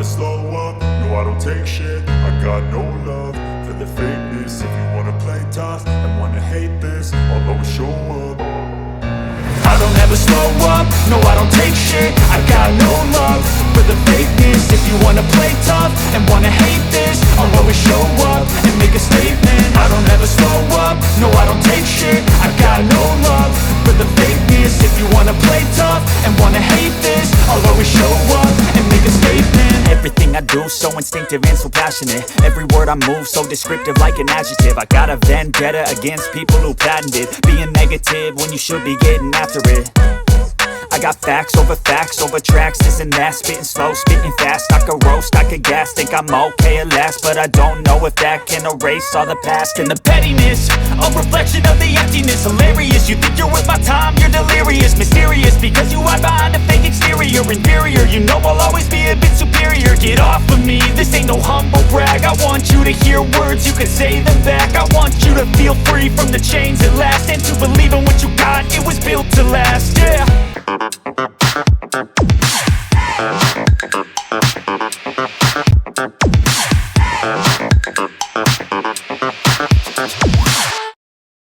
slow up, no I don't take shit. I got no love for the fakeness. If you wanna play tough and wanna hate this, I'll always show up. I don't ever slow up, no I don't take shit. I got no love for the fakeness. If you wanna play tough and wanna hate this, I'll always show up and make a statement. I don't ever slow up, no I don't take shit. I got no love for the fakeness. If you wanna play tough and wanna hate this, I'll always show up and make a statement. Everything I do so instinctive and so passionate. Every word I move so descriptive like an adjective. I got a vendetta against people who patented being negative when you should be getting after it. I got facts over tracks, this and that. Spitting slow, spitting fast, I could roast, I could gas. Think I'm okay at last, but I don't know if that can erase all the past. And the pettiness, a reflection of the emptiness. Hilarious, you think you're worth my time, you're delirious. Mysterious, because you hide behind a fake exterior. Inferior, you know I'll always be a bit superior. Get off of me, this ain't no humble brag. I want you to hear words, you can say them back. I want you to feel free from the chains at last, and to believe in what you got, it was built to last, yeah.